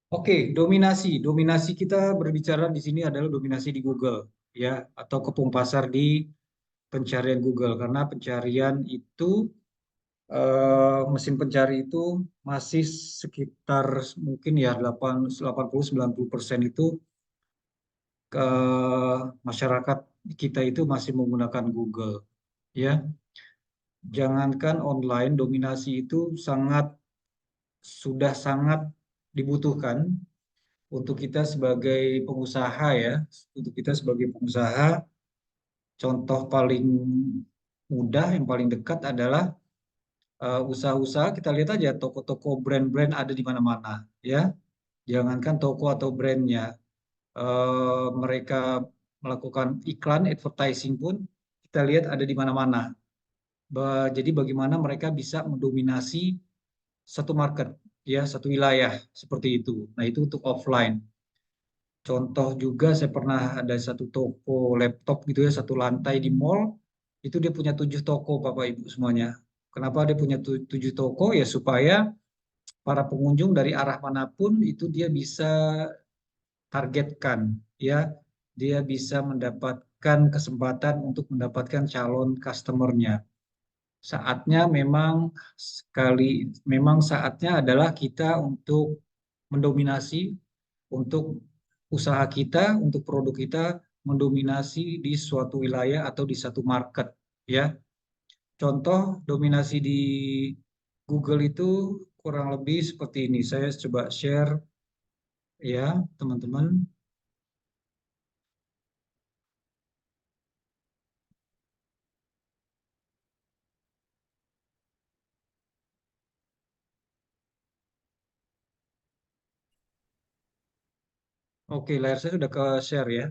Oke, dominasi. Dominasi kita berbicara di sini adalah dominasi di Google, ya, atau kepung pasar di pencarian Google. Karena pencarian itu, mesin pencari itu masih sekitar mungkin ya 80-90% itu ke masyarakat kita itu masih menggunakan Google, ya. Jangankan online, dominasi itu sudah sangat dibutuhkan untuk kita sebagai pengusaha, ya. Untuk kita sebagai pengusaha, contoh paling mudah yang paling dekat adalah usaha-usaha. Kita lihat aja toko-toko brand-brand ada di mana-mana, ya. Jangankan toko atau brandnya, mereka melakukan iklan advertising pun kita lihat ada di mana-mana. Jadi bagaimana mereka bisa mendominasi satu market, ya, satu wilayah seperti itu. Nah, itu untuk offline. Contoh juga, saya pernah ada satu toko laptop gitu ya, satu lantai di mall, itu dia punya 7 toko, Bapak Ibu semuanya. Kenapa dia punya 7 toko? Ya supaya para pengunjung dari arah manapun itu dia bisa targetkan, ya, dia bisa mendapatkan kesempatan untuk mendapatkan calon customernya. Saatnya memang saatnya adalah kita untuk mendominasi, untuk usaha kita, untuk produk kita mendominasi di suatu wilayah atau di satu market, ya. Contoh dominasi di Google itu kurang lebih seperti ini. Saya coba share, ya, teman-teman. Oke, layar saya sudah ke share, ya.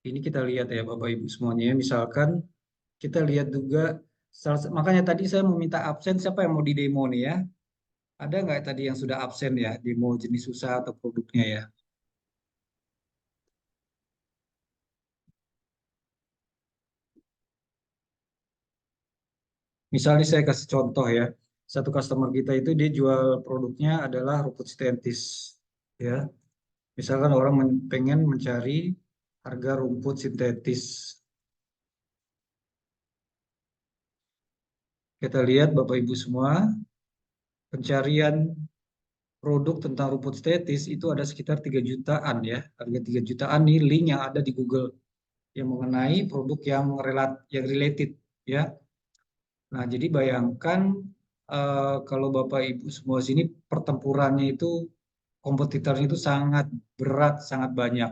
Ini kita lihat ya Bapak Ibu semuanya, ya. Misalkan kita lihat juga, makanya tadi saya meminta absen siapa yang mau di demo nih, ya. Ada nggak tadi yang sudah absen ya, demo jenis usaha atau produknya, ya? Misalnya saya kasih contoh ya, satu customer kita itu dia jual produknya adalah rumput sintetis, ya. Misalkan orang pengen mencari harga rumput sintetis. Kita lihat Bapak Ibu semua, pencarian produk tentang rumput sintetis itu ada sekitar 3 jutaan, ya. Harga 3 jutaan nih link yang ada di Google yang mengenai produk yang related, ya. Nah, jadi bayangkan kalau Bapak Ibu semua sini pertempurannya itu, kompetitornya itu sangat berat, sangat banyak.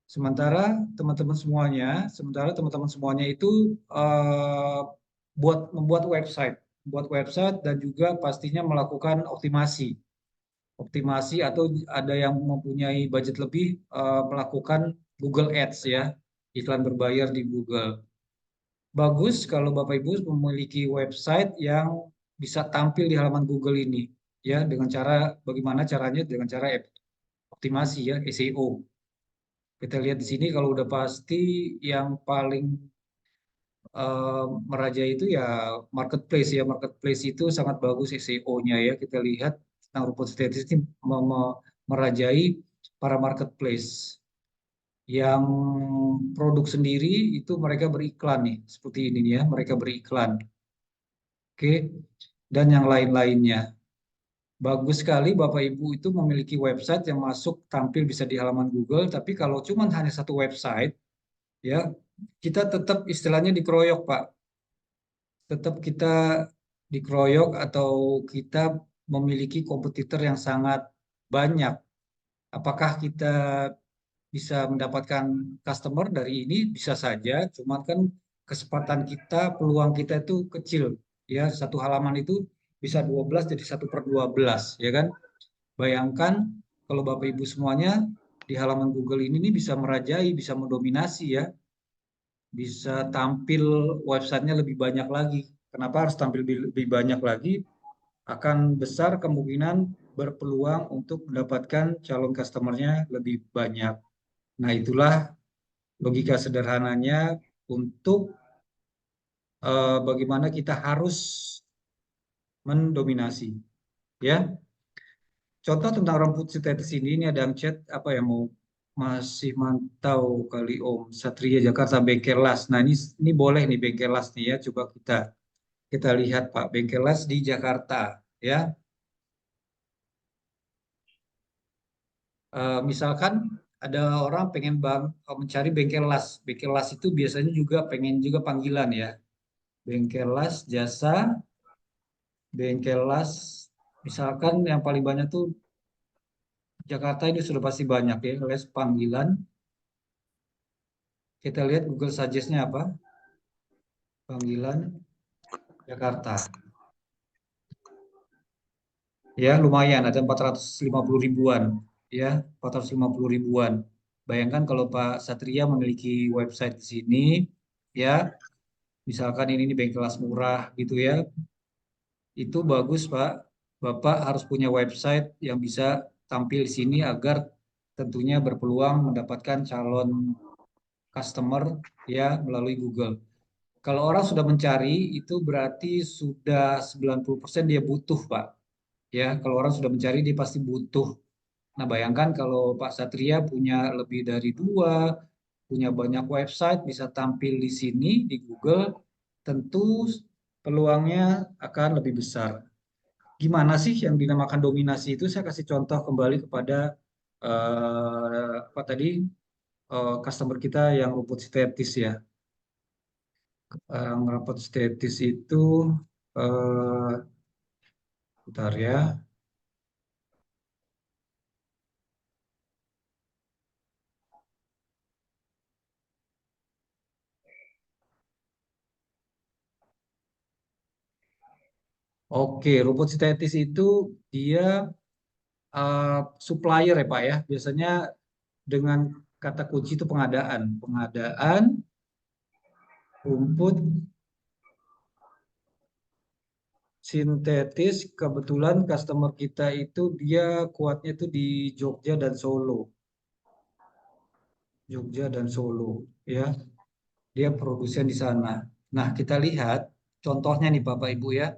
Sementara teman-teman semuanya itu eh, membuat website dan juga pastinya melakukan optimasi, atau ada yang mempunyai budget lebih, melakukan Google Ads, ya, iklan berbayar di Google. Bagus kalau Bapak Ibu memiliki website yang bisa tampil di halaman Google ini, ya, dengan cara bagaimana caranya, dengan cara optimasi, ya, SEO. Kita lihat di sini kalau udah pasti yang paling eh, merajai itu ya marketplace, ya. Marketplace itu sangat bagus SEO-nya, ya. Kita lihat tentang rumput sintetis ini merajai para marketplace. Yang produk sendiri itu mereka beriklan nih, seperti ini nih, ya, mereka beriklan. Oke, dan yang lain-lainnya. Bagus sekali Bapak Ibu itu memiliki website yang masuk tampil bisa di halaman Google, tapi kalau cuma hanya satu website, ya, kita tetap istilahnya dikeroyok, Pak. Tetap kita dikeroyok atau kita memiliki kompetitor yang sangat banyak. Apakah kita bisa mendapatkan customer dari ini? Bisa saja, cuman kan kesempatan kita, peluang kita itu kecil. Ya, satu halaman itu bisa 12 jadi 1/12, ya kan? Bayangkan kalau Bapak Ibu semuanya di halaman Google ini nih bisa merajai, bisa mendominasi, ya. Bisa tampil websitenya lebih banyak lagi. Kenapa harus tampil lebih banyak lagi? Akan besar kemungkinan berpeluang untuk mendapatkan calon customernya lebih banyak. Nah, itulah logika sederhananya untuk bagaimana kita harus mendominasi. Ya, contoh tentang rumput sintetis ini ada yang chat apa ya mau masih mantau kali Om Satria Jakarta Bengkel Las. Nah, ini boleh nih Bengkel Las nih ya. Coba kita lihat Pak Bengkel Las di Jakarta ya. Misalkan ada orang pengen mencari bengkel las. Bengkel las itu biasanya juga pengen juga panggilan ya. Bengkel las jasa, bengkel las. Misalkan yang paling banyak tuh Jakarta ini sudah pasti banyak ya, les panggilan. Kita lihat Google Suggest-nya apa? Panggilan Jakarta. Ya, lumayan ada 450 ribuan ya, 450 ribuan. Bayangkan kalau Pak Satria memiliki website di sini ya, misalkan ini nih bengkel las murah gitu ya, itu bagus Pak. Bapak harus punya website yang bisa tampil di sini agar tentunya berpeluang mendapatkan calon customer ya melalui Google. Kalau orang sudah mencari itu berarti sudah 90% dia butuh Pak. Ya, kalau orang sudah mencari dia pasti butuh. Nah, bayangkan kalau Pak Satria punya lebih dari dua, punya banyak website, bisa tampil di sini di Google, tentu peluangnya akan lebih besar. Gimana sih yang dinamakan dominasi itu? Saya kasih contoh kembali kepada apa tadi customer kita yang rumput sintetis ya. Rumput sintetis itu eh, bentar ya. Oke, rumput sintetis itu dia supplier ya Pak ya. Biasanya dengan kata kunci itu pengadaan, pengadaan rumput sintetis. Kebetulan customer kita itu dia kuatnya itu di Jogja dan Solo. Jogja dan Solo ya. Dia produsen di sana. Nah, kita lihat contohnya nih Bapak Ibu ya.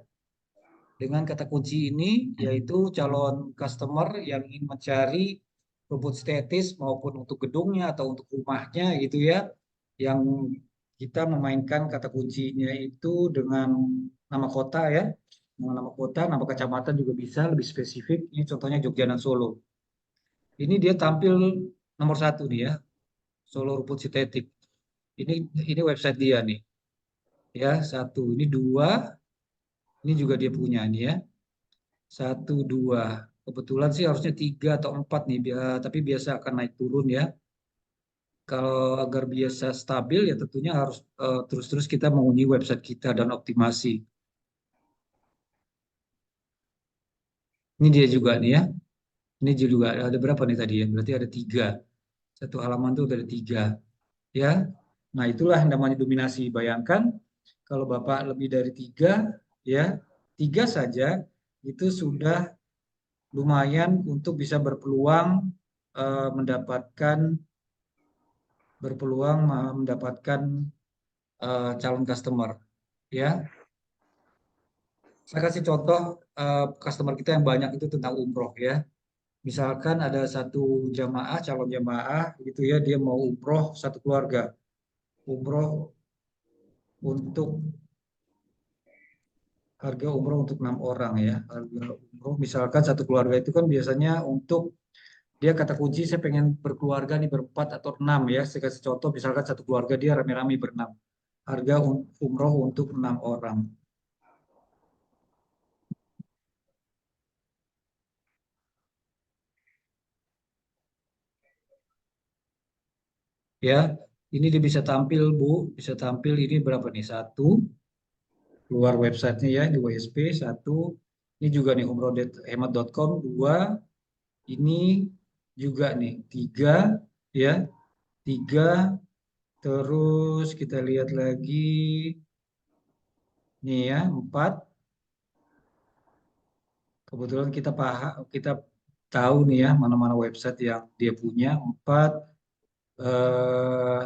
Dengan kata kunci ini yaitu calon customer yang ingin mencari rumput sintetis maupun untuk gedungnya atau untuk rumahnya gitu ya. Yang kita memainkan kata kuncinya itu dengan nama kota ya. Dengan nama kota, nama kecamatan juga bisa lebih spesifik. Ini contohnya Jogja dan Solo. Ini dia tampil nomor satu nih ya, Solo Rumput Sintetik. Ini ini website dia nih. Ya, satu, ini dua, ini juga dia punya nih ya. Satu, dua. Kebetulan sih harusnya tiga atau empat nih, tapi biasa akan naik turun ya. Kalau agar biasa stabil ya tentunya harus terus-terus kita mengunjungi website kita dan optimasi. Ini dia juga nih ya. Ini juga ada berapa nih tadi ya? Berarti ada tiga. Satu halaman tuh ada tiga. Ya. Nah itulah yang namanya dominasi. Bayangkan kalau Bapak lebih dari tiga, ya tiga saja itu sudah lumayan untuk bisa mendapatkan mendapatkan calon customer. Ya, saya kasih contoh customer kita yang banyak itu tentang umroh ya. Misalkan ada satu jamaah, calon jamaah gitu ya, dia mau umroh satu keluarga. Umroh untuk harga umroh untuk 6 orang ya. Harga umroh misalkan satu keluarga itu kan biasanya untuk dia kata kunci saya pengen berkeluarga nih berempat atau enam ya. Saya kasih contoh misalkan satu keluarga dia rame-rame berenam. Harga umroh untuk 6 orang. Ya, ini dia bisa tampil Bu, bisa tampil ini berapa nih? Satu, keluar websitenya ya di WSP satu. Ini juga nih umroh.hemat.com dua. Ini juga nih tiga ya, tiga. Terus kita lihat lagi nih ya empat. Kebetulan kita tahu nih ya mana-mana website yang dia punya empat. eh,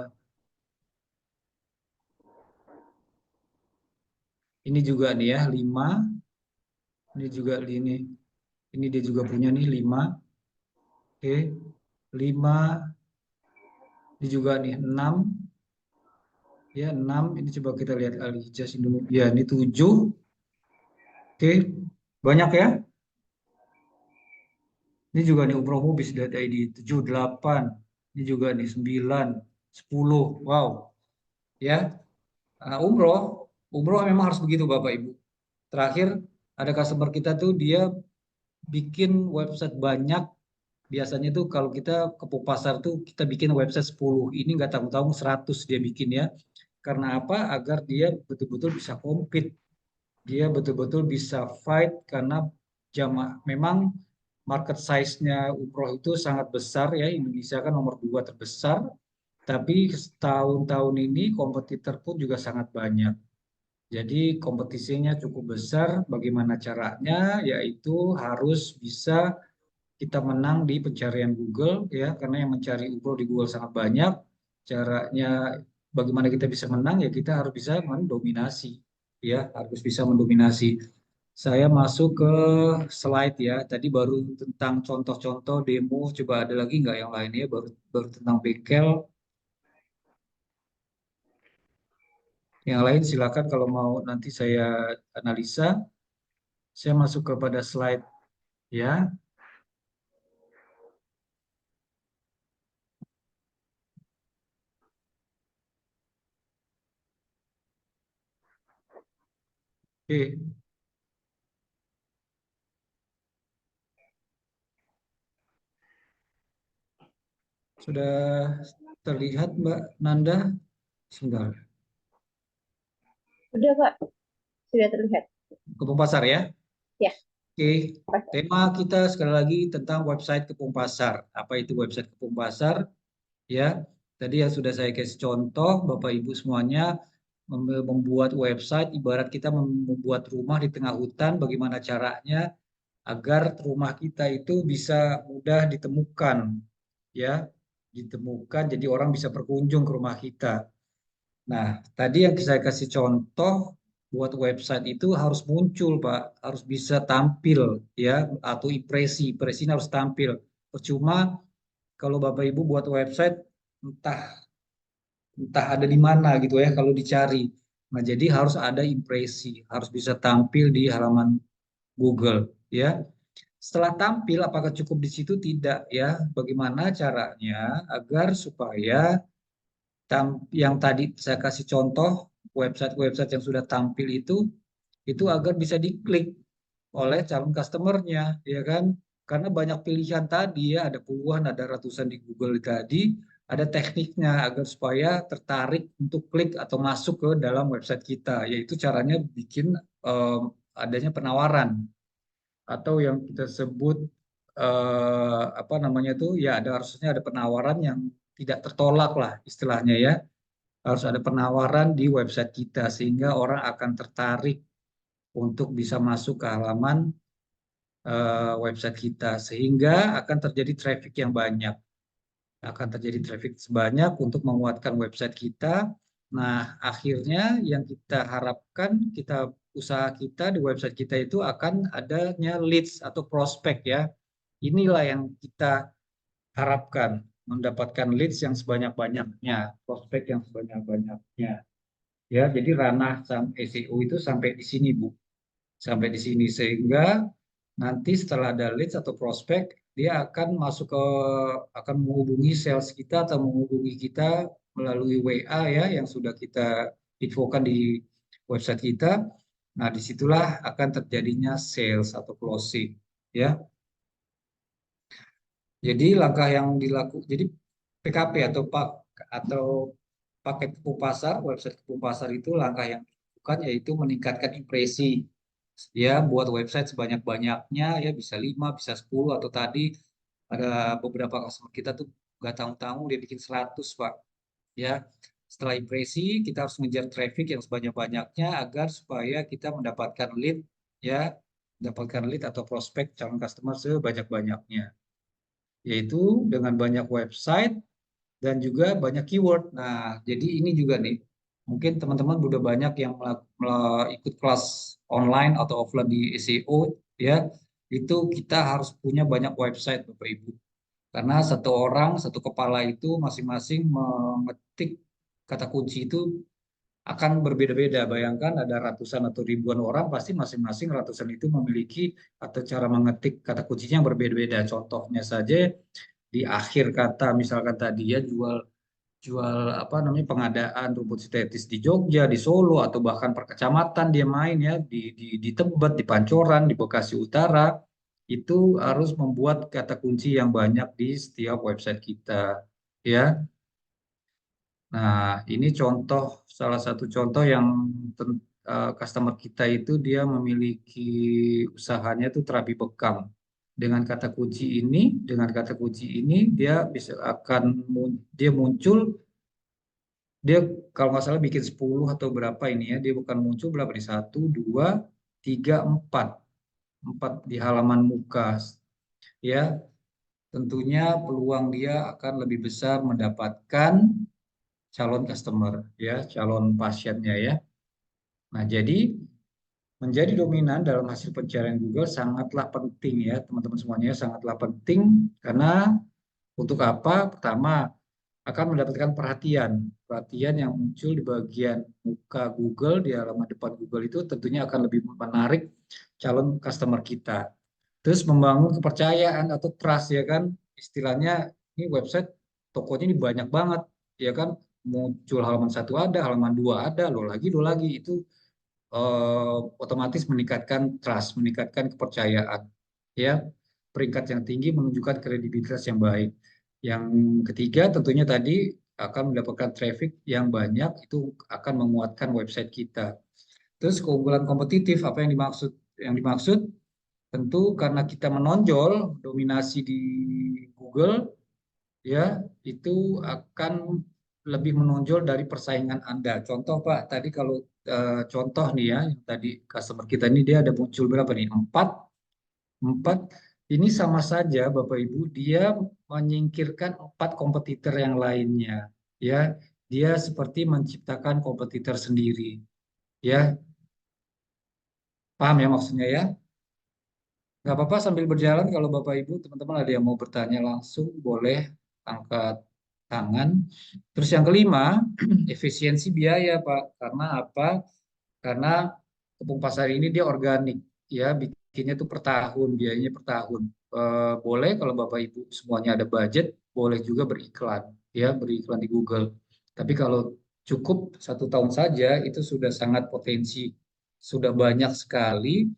ini juga nih ya 5. Ini juga ini dia juga punya nih 5. Oke, 5. Ini juga nih 6. Ya 6. Ini coba kita lihat Alijaz Indonesia. Ya ini 7. Oke, banyak ya. Ini juga nih umrohmubis.id 7, 8. Ini juga nih 9, 10. Wow, ya. Umroh, umroh memang harus begitu Bapak Ibu. Terakhir ada customer kita tuh dia bikin website banyak. Biasanya tuh kalau kita ke pasar tuh kita bikin website 10. Ini nggak tanggung-tanggung 100 dia bikin ya. Karena apa? Agar dia betul-betul bisa compete. Dia betul-betul bisa fight karena memang market size-nya umroh itu sangat besar ya. Indonesia kan nomor 2 terbesar. Tapi tahun-tahun ini kompetitor pun juga sangat banyak. Jadi kompetisinya cukup besar. Bagaimana caranya? Yaitu harus bisa kita menang di pencarian Google ya, karena yang mencari umroh di Google sangat banyak. Caranya bagaimana kita bisa menang ya kita harus bisa mendominasi ya, harus bisa mendominasi. Saya masuk ke slide ya. Tadi baru tentang contoh-contoh demo. Coba ada lagi nggak yang lainnya? Baru baru tentang bengkel. Yang lain silakan kalau mau nanti saya analisa. Saya masuk kepada slide ya. Oke, sudah terlihat Mbak Nanda? Sebentar. Udah, Pak. Sudah terlihat. Kebun Pasar ya. Ya, Oke, Pak. tema kita sekali lagi tentang website Kebun Pasar. Apa itu website Kebun Pasar? Ya, tadi yang sudah saya kasih contoh, Bapak Ibu semuanya membuat website, ibarat kita membuat rumah di tengah hutan, bagaimana caranya agar rumah kita itu bisa mudah ditemukan, ya, ditemukan, jadi orang bisa berkunjung ke rumah kita. Nah, tadi yang saya kasih contoh buat website itu harus muncul, Pak, harus bisa tampil, ya, atau impresi, impresinya harus tampil. Percuma kalau Bapak Ibu buat website entah entah ada di mana gitu ya kalau dicari. Nah, jadi harus ada impresi, harus bisa tampil di halaman Google, ya. Setelah tampil, apakah cukup di situ? Tidak, ya. Bagaimana caranya agar supaya yang tadi saya kasih contoh website-website yang sudah tampil itu agar bisa diklik oleh calon customernya, ya kan? Karena banyak pilihan tadi ya, ada puluhan, ada ratusan di Google tadi, ada tekniknya agar supaya tertarik untuk klik atau masuk ke dalam website kita, yaitu caranya bikin adanya penawaran atau yang kita sebut apa namanya itu ya ada harusnya ada penawaran yang tidak tertolak lah istilahnya ya. Harus ada penawaran di website kita sehingga orang akan tertarik untuk bisa masuk ke halaman website kita sehingga akan terjadi traffic yang banyak. Akan terjadi traffic sebanyak untuk menguatkan website kita. Nah, akhirnya yang kita harapkan usaha kita di website kita itu akan adanya leads atau prospek ya. Inilah yang kita harapkan, mendapatkan leads yang sebanyak-banyaknya, prospek yang sebanyak-banyaknya. Ya, jadi ranah SEO itu sampai di sini, Bu. Sampai di sini sehingga nanti setelah ada leads atau prospek, dia akan masuk ke akan menghubungi sales kita atau menghubungi kita melalui WA ya yang sudah kita infokan di website kita. Nah, disitulah akan terjadinya sales atau closing ya. Jadi langkah yang dilakukan, jadi PKP atau paket Kepung Pasar, website Kepung Pasar itu langkah yang dilakukan yaitu meningkatkan impresi ya buat website sebanyak-banyaknya ya bisa 5 bisa 10 atau tadi ada beberapa customer kita tuh nggak tanggung-tanggung dia bikin 100 Pak ya. Setelah impresi kita harus ngejar traffic yang sebanyak-banyaknya agar supaya kita mendapatkan lead ya, mendapatkan lead atau prospek calon customer sebanyak-banyaknya, yaitu dengan banyak website dan juga banyak keyword. Nah, jadi ini juga nih, mungkin teman-teman udah banyak yang ikut kelas online atau offline di SEO ya, itu kita harus punya banyak website Bapak Ibu. Karena satu orang, satu kepala itu masing-masing mengetik kata kunci itu akan berbeda-beda. Bayangkan ada ratusan atau ribuan orang, pasti masing-masing ratusan itu memiliki atau cara mengetik kata kuncinya yang berbeda-beda. Contohnya saja di akhir kata, misalkan tadi ya jual jual apa namanya pengadaan rumput sintetis di Jogja, di Solo, atau bahkan per kecamatan dia main ya di Tebet, di Pancoran, di Bekasi Utara, itu harus membuat kata kunci yang banyak di setiap website kita ya. Nah, ini contoh salah satu contoh yang customer kita itu dia memiliki usahanya itu terapi bekam. Dengan kata kunci ini dia bisa dia muncul dia kalau nggak salah bikin 10 atau berapa ini ya, dia bukan muncul berapa di satu, dua, tiga, empat, empat di halaman muka ya. Tentunya peluang dia akan lebih besar mendapatkan calon customer ya, calon pasiennya ya. Nah, jadi menjadi dominan dalam hasil pencarian Google sangatlah penting ya, teman-teman semuanya sangatlah penting karena untuk apa? Pertama, akan mendapatkan perhatian yang muncul di bagian muka Google, di halaman depan Google itu tentunya akan lebih menarik calon customer kita. Terus membangun kepercayaan atau trust ya kan, istilahnya ini website tokonya ini banyak banget ya kan, muncul halaman satu ada, halaman dua ada, lo lagi itu otomatis meningkatkan trust, meningkatkan kepercayaan. Ya, peringkat yang tinggi menunjukkan kredibilitas yang baik. Yang ketiga tentunya tadi akan mendapatkan traffic yang banyak, itu akan menguatkan website kita. Terus keunggulan kompetitif apa yang dimaksud? Yang dimaksud tentu karena kita menonjol dominasi di Google ya, itu akan lebih menonjol dari persaingan Anda. Contoh Pak, tadi kalau contoh nih ya, yang tadi customer kita ini dia ada muncul berapa nih? Empat, empat. Ini sama saja Bapak Ibu, dia menyingkirkan empat kompetitor yang lainnya. Ya, dia seperti menciptakan kompetitor sendiri. Ya, paham ya maksudnya ya? Nggak apa-apa sambil berjalan kalau Bapak Ibu teman-teman ada yang mau bertanya langsung boleh angkat tangan. Terus yang kelima, efisiensi biaya Pak. Karena apa? Karena Tepung Pasar ini dia organik ya, bikinnya tuh per tahun, biayanya per tahun. Boleh kalau Bapak Ibu semuanya ada budget, boleh juga beriklan ya, beriklan di Google. Tapi kalau cukup 1 tahun saja itu sudah sangat potensi, sudah banyak sekali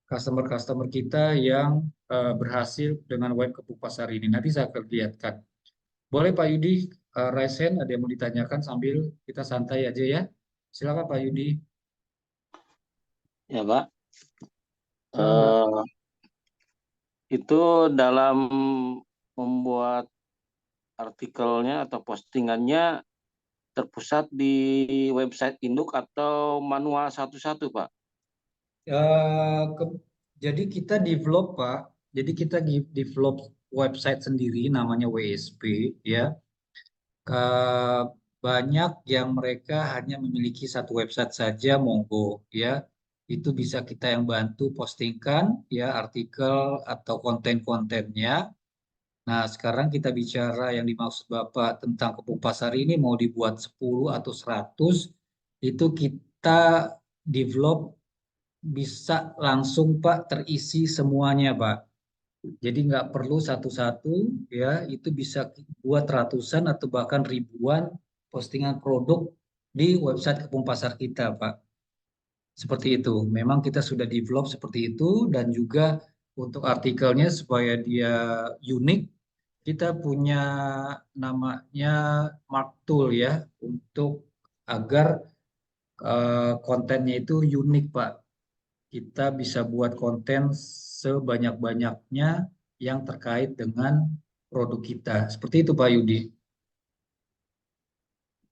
customer-customer kita yang berhasil dengan web Kepuk Pasar ini. Nanti saya akan lihatkan. Boleh Pak Yudi, raise hand, ada yang mau ditanyakan sambil kita santai aja ya. Silakan Pak Yudi. Ya, Pak. Silakan Pak. Itu dalam membuat artikelnya atau postingannya terpusat di website induk atau manual satu-satu, Pak? Ke- jadi kita develop Pak, jadi kita develop website sendiri namanya WSP ya. Banyak yang mereka hanya memiliki satu website saja, monggo ya. Itu bisa kita yang bantu postingkan ya artikel atau konten-kontennya. Nah, sekarang kita bicara yang dimaksud Bapak tentang Kepung Pasar ini mau dibuat 10 atau 100, itu kita develop bisa langsung Pak terisi semuanya Pak. Jadi nggak perlu satu-satu ya, itu bisa buat ratusan atau bahkan ribuan postingan produk di website Kepung Pasar kita Pak. Seperti itu. Memang kita sudah develop seperti itu dan juga untuk artikelnya supaya dia unik, kita punya namanya Mark Tool ya untuk agar kontennya itu unik Pak. Kita bisa buat konten sebanyak-banyaknya yang terkait dengan produk kita. Seperti itu Pak Yudi.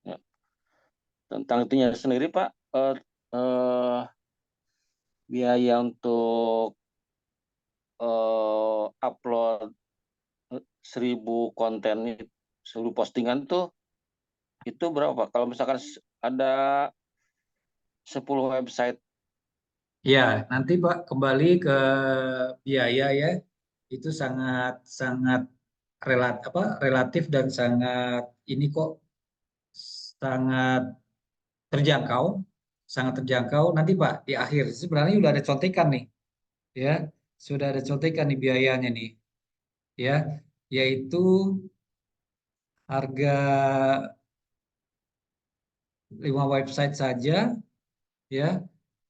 Ya. Tentang itunya sendiri, Pak, eh, biaya untuk upload 1.000 konten seluruh postingan tuh itu berapa Pak? Kalau misalkan ada 10 website. Ya, nanti Pak kembali ke biaya ya. Itu sangat sangat relatif dan sangat ini kok sangat terjangkau, sangat terjangkau. Nanti Pak di akhir sebenarnya sudah ada contekan nih, ya, sudah ada contekan nih biayanya nih, ya, yaitu harga 5 website saja, ya,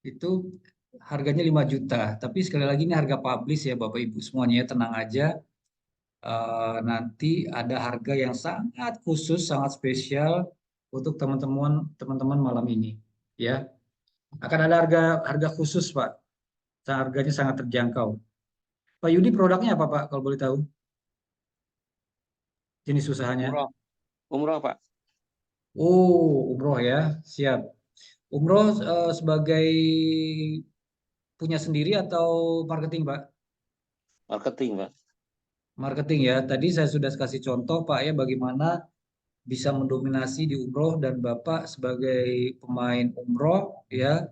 itu harganya 5 juta. Tapi sekali lagi ini harga publish ya Bapak Ibu semuanya ya, tenang aja. Nanti ada harga yang sangat khusus, sangat spesial untuk teman-teman malam ini, ya. Akan ada harga harga khusus Pak, harganya sangat terjangkau. Pak Yudi produknya apa Pak kalau boleh tahu? Jenis usahanya? Umroh, umroh Pak, Oh, umroh ya, siap. Umroh sebagai punya sendiri atau marketing Pak? marketing Pak. Marketing ya. Tadi saya sudah kasih contoh Pak ya bagaimana bisa mendominasi di umroh dan Bapak sebagai pemain umroh ya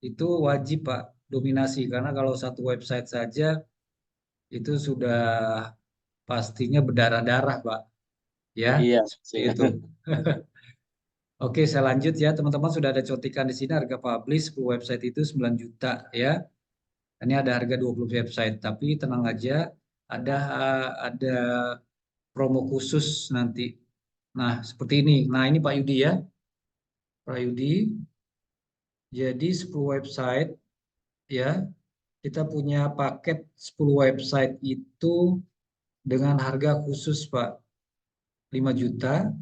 itu wajib Pak dominasi karena kalau satu website saja itu sudah pastinya berdarah-darah Pak ya Iya, seperti iya. itu. Oke, saya lanjut ya. Teman-teman sudah ada cotikan di sini harga publish 10 website itu 9 juta ya. Ini ada harga 20 website, tapi tenang aja ada ada promo khusus nanti. Nah, seperti ini. Nah, ini Pak Yudi ya. Pak Yudi, jadi 10 website ya. Kita punya paket 10 website itu dengan harga khusus Pak 5 juta.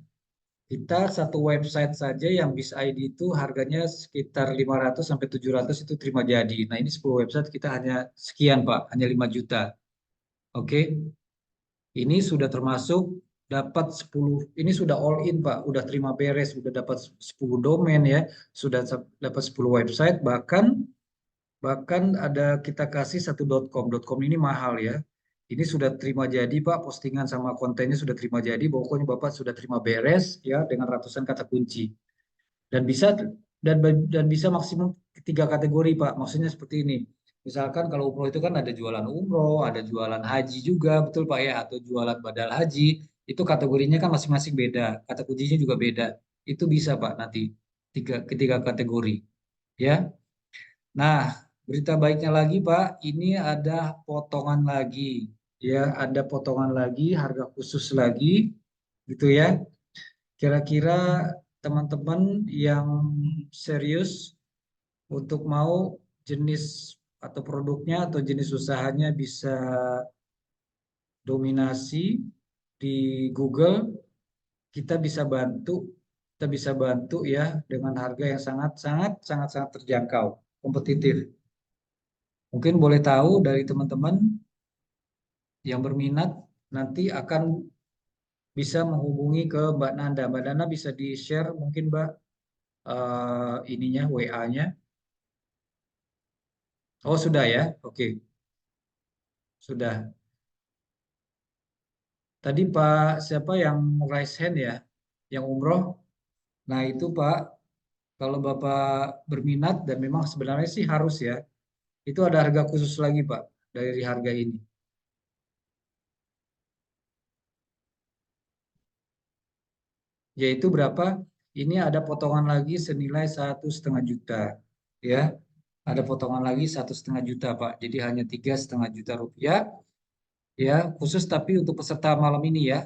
Kita satu website saja yang Bis ID itu harganya sekitar 500 sampai 700 itu terima jadi. Nah, ini 10 website kita hanya sekian Pak, hanya 5 juta. Oke. Ini sudah termasuk dapat 10, ini sudah all in Pak, udah terima beres, sudah dapat 10 domain ya, sudah dapat 10 website, bahkan bahkan ada kita kasih satu .com. .com ini mahal ya. Ini sudah terima jadi Pak, postingan sama kontennya sudah terima jadi, pokoknya Bapak sudah terima beres ya dengan ratusan kata kunci. Dan bisa dan bisa maksimum 3 kategori Pak. Maksudnya seperti ini. Misalkan kalau umroh itu kan ada jualan umroh, ada jualan haji juga, betul Pak ya, atau jualan badal haji. Itu kategorinya kan masing-masing beda, kata kuncinya juga beda. Itu bisa Pak nanti ketiga kategori, ya. Nah, berita baiknya lagi Pak, ini ada potongan lagi, ya, ada potongan lagi, harga khusus lagi, gitu ya. Kira-kira teman-teman yang serius untuk mau jenis atau produknya atau jenis usahanya bisa dominasi di Google, kita bisa bantu, ya dengan harga yang sangat sangat sangat sangat terjangkau, kompetitif. Mungkin boleh tahu dari teman-teman yang berminat nanti akan bisa menghubungi ke Mbak Nanda. Mbak Nanda bisa di-share mungkin Mbak ininya WA-nya. Oh, sudah ya. Oke, sudah. Tadi Pak siapa yang raise hand ya? Yang umroh. Nah, itu Pak, kalau Bapak berminat dan memang sebenarnya sih harus ya. Itu ada harga khusus lagi Pak dari harga ini. Yaitu berapa? Ini ada potongan lagi senilai 1,5 juta. Ya, ada potongan lagi 1,5 juta Pak. Jadi hanya 3,5 juta rupiah. Ya, khusus tapi untuk peserta malam ini ya.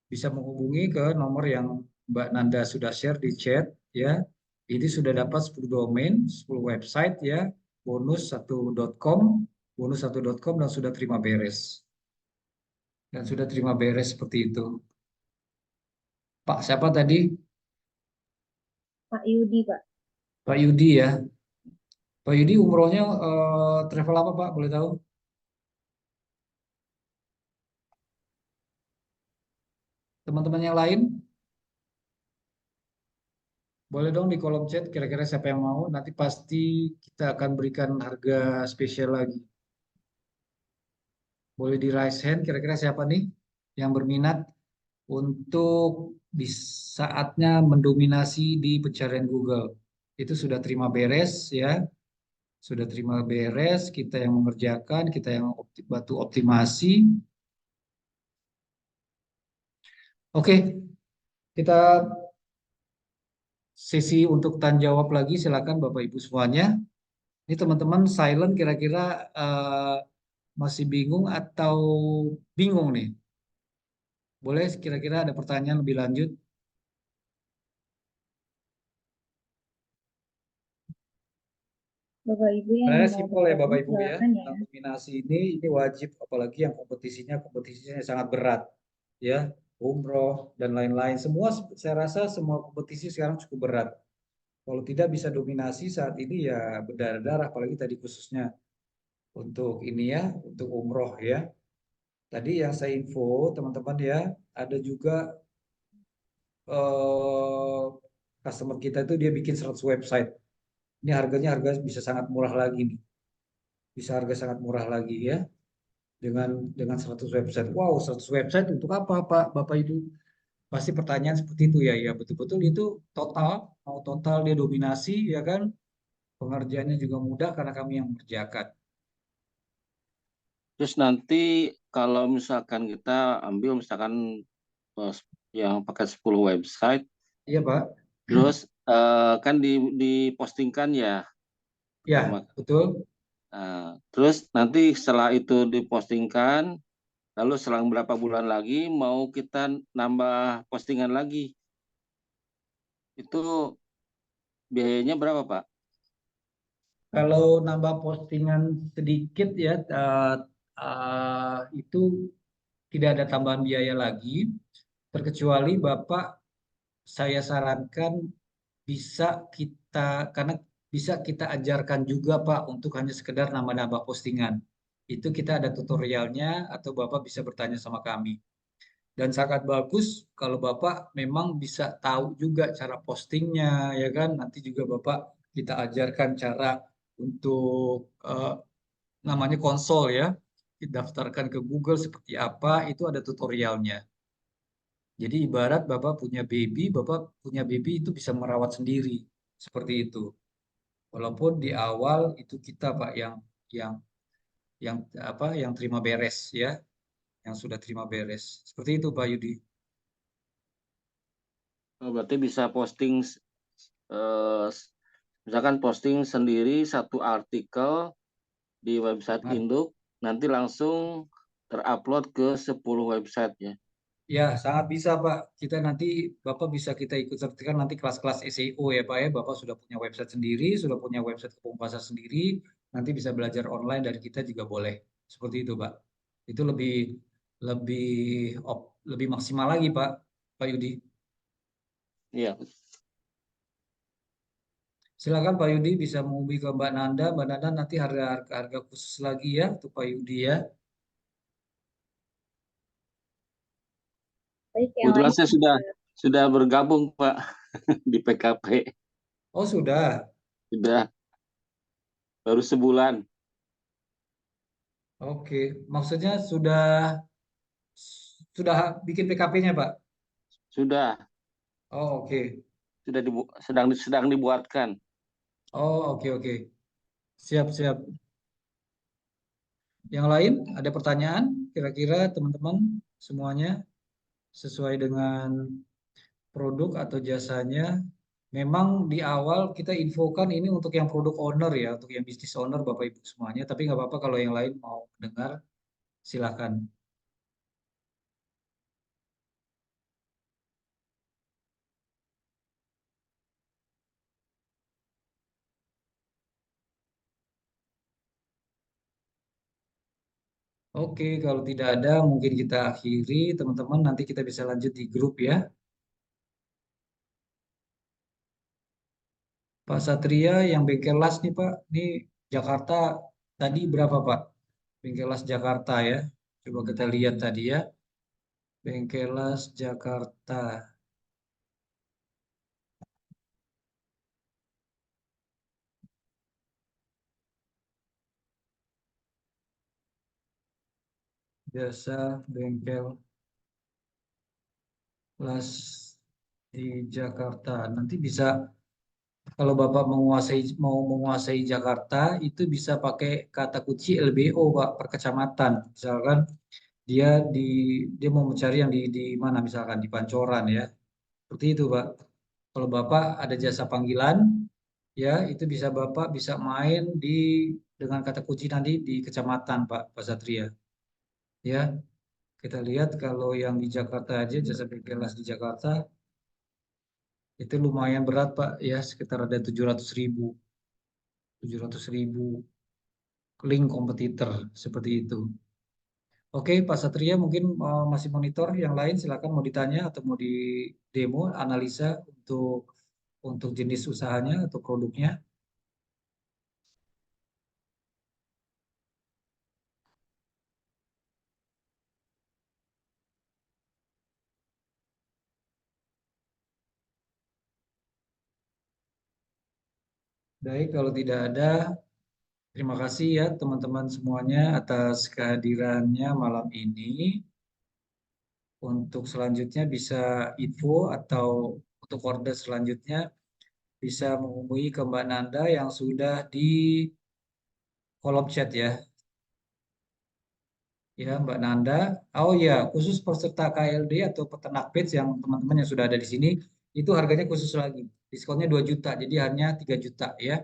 Bisa menghubungi ke nomor yang Mbak Nanda sudah share di chat ya. Ini sudah dapat 10 domain, 10 website ya, bonus1.com, bonus1.com dan sudah terima beres. Dan sudah terima beres seperti itu. Pak siapa tadi? Pak Yudi, Pak. Pak Yudi ya. Pak Yudi umrohnya travel apa Pak? Boleh tahu? Teman-teman yang lain? Boleh dong di kolom chat kira-kira siapa yang mau. Nanti pasti kita akan berikan harga spesial lagi. Boleh di raise hand kira-kira siapa nih yang berminat? untuk di saatnya mendominasi di pencarian Google. Itu sudah terima beres ya, sudah terima beres, kita yang mengerjakan, kita yang bantu optimasi. Oke, kita sesi untuk tanya jawab lagi, silakan Bapak Ibu semuanya. Ini teman-teman silent kira-kira masih bingung atau bingung nih? Boleh kira-kira ada pertanyaan lebih lanjut? Bapak Ibu yang Saya mau simpel ya Bapak bergabung Ibu ya, silakan ya. tentang dominasi ini wajib apalagi yang kompetisinya sangat berat ya, umroh dan lain-lain. Semua saya rasa semua kompetisi sekarang cukup berat. Kalau tidak bisa dominasi saat ini ya berdarah-darah apalagi tadi khususnya untuk ini ya, untuk umroh ya. Tadi yang saya info teman-teman ya, ada juga eh, customer kita itu dia bikin 100 website. Ini harga bisa sangat murah lagi nih. Bisa harga sangat murah lagi ya. Dengan 100 website. Wow, 100 website untuk apa, Pak? Bapak Ibu? Pasti pertanyaan seperti itu ya. Ya, betul-betul itu total, mau total dia dominasi ya kan? Pengerjaannya juga mudah karena kami yang mengerjakan. Terus nanti kalau misalkan kita ambil misalkan eh, yang pakai 10 website, Iya, Pak. terus kan dipostingkan ya, Ya, betul. terus nanti setelah itu dipostingkan, lalu selang berapa bulan lagi mau kita nambah postingan lagi, itu biayanya berapa, Pak? Kalau nambah postingan sedikit ya, itu tidak ada tambahan biaya lagi, terkecuali Bapak saya sarankan bisa kita karena bisa kita ajarkan juga Pak untuk hanya sekedar nambah-nambah postingan. Itu kita ada tutorialnya atau Bapak bisa bertanya sama kami. Dan sangat bagus kalau Bapak memang bisa tahu juga cara postingnya ya kan. Nanti juga Bapak kita ajarkan cara untuk namanya konsol ya. Daftarkan ke Google seperti apa, itu ada tutorialnya. Jadi ibarat Bapak punya baby itu bisa merawat sendiri. Seperti itu. Walaupun di awal itu kita Pak yang yang yang terima beres ya, yang sudah terima beres. Seperti itu Pak Yudi. Oh, berarti bisa posting eh, misalkan posting sendiri satu artikel di website Nah, induk, nanti langsung terupload ke 10 website ya. ya, sangat bisa Pak. Kita nanti Bapak bisa kita ikut sertakan nanti kelas-kelas SEO ya Pak ya. Bapak sudah punya website sendiri, sudah punya website Kebun Pasar sendiri, nanti bisa belajar online dari kita juga boleh. Seperti itu Pak. Itu lebih lebih lebih maksimal lagi Pak, Pak Yudi. Iya. Silakan Pak Yudi bisa menghubungi ke Mbak Nanda. Mbak Nanda nanti harga khusus lagi ya untuk Pak Yudi ya. Baik, yang Kebetulan lain saya sudah bergabung, Pak, di PKP. Oh sudah. Sudah baru sebulan. Oke. Maksudnya sudah bikin PKP-nya Pak? Sudah Oh oke. sedang dibuatkan. Oh oke oke. Siap siap. Yang lain ada pertanyaan? Kira-kira teman-teman semuanya sesuai dengan produk atau jasanya. Memang di awal kita infokan ini untuk yang produk owner ya, untuk yang bisnis owner Bapak Ibu semuanya. Tapi nggak apa-apa kalau yang lain mau dengar, silakan. Oke, kalau tidak ada mungkin kita akhiri teman-teman. Nanti kita bisa lanjut di grup ya. Pak Satria yang bengkel las nih Pak, ini Jakarta tadi berapa Pak? Bengkel las Jakarta ya. Coba kita lihat tadi ya. Bengkel las Jakarta. Jasa bengkel. kelas di Jakarta. Nanti bisa kalau Bapak mau menguasai Jakarta itu bisa pakai kata kunci LBO Pak per kecamatan. Misalkan dia di dia mau mencari yang di mana misalkan di Pancoran ya. Seperti itu Pak. Kalau Bapak ada jasa panggilan ya itu bisa Bapak bisa main dengan kata kunci nanti di kecamatan Pak Satria. Ya, kita lihat kalau yang di Jakarta aja jasa kelas di Jakarta itu lumayan berat Pak ya sekitar ada 700.000 link kompetitor seperti itu. Oke Pak Satria mungkin masih monitor yang lain silakan mau ditanya atau mau di demo analisa untuk jenis usahanya atau produknya. Baik kalau tidak ada terima kasih ya teman-teman semuanya atas kehadirannya malam ini. Untuk selanjutnya bisa info atau untuk order selanjutnya bisa menghubungi ke Mbak Nanda yang sudah di kolom chat ya. Ya Mbak Nanda. Oh ya, khusus peserta KLD atau peternak pets yang teman-teman yang sudah ada di sini itu harganya khusus lagi. Diskonnya 2 juta, jadi hanya 3 juta ya.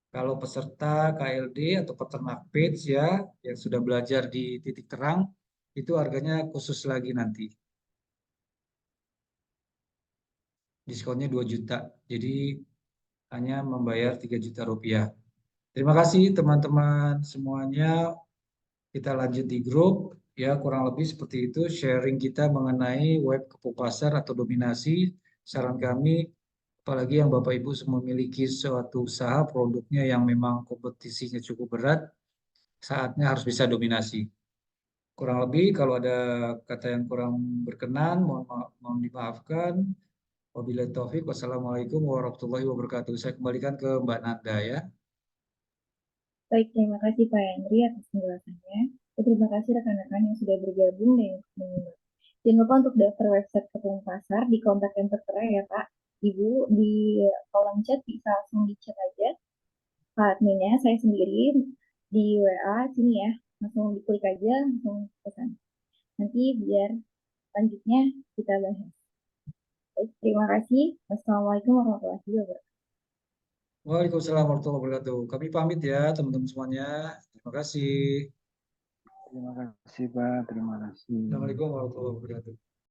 Kalau peserta KLD atau peternak pets ya yang sudah belajar di titik terang itu harganya khusus lagi nanti. Diskonnya 2 juta. Jadi hanya membayar 3 juta rupiah. Terima kasih teman-teman semuanya. Kita lanjut di grup. Ya, kurang lebih seperti itu sharing kita mengenai web kepo pasar atau dominasi. Saran kami, apalagi yang Bapak Ibu memiliki suatu usaha produknya yang memang kompetisinya cukup berat, saatnya harus bisa dominasi. Kurang lebih kalau ada kata yang kurang berkenan, mohon dimaafkan. Wabillahi taufik. Wassalamualaikum warahmatullahi wabarakatuh. Saya kembalikan ke Mbak Nanda ya. Baik, terima kasih Pak Henry atas penjelasannya. Dan terima kasih rekan-rekan yang sudah bergabung dan menyimak. Jangan lupa untuk daftar website Ketemu Pasar di kontak yang tertera ya Pak. Ibu di kolom chat bisa langsung di chat aja. Pak adminnya saya sendiri di WA sini ya. Langsung diklik aja, langsung pesan. Nanti biar lanjutnya kita bahas. Baik, terima kasih. Wassalamualaikum warahmatullahi wabarakatuh. Waalaikumsalam warahmatullahi wabarakatuh. Kami pamit ya teman-teman semuanya. Terima kasih. Terima kasih Pak, terima kasih. Assalamualaikum warahmatullahi wabarakatuh.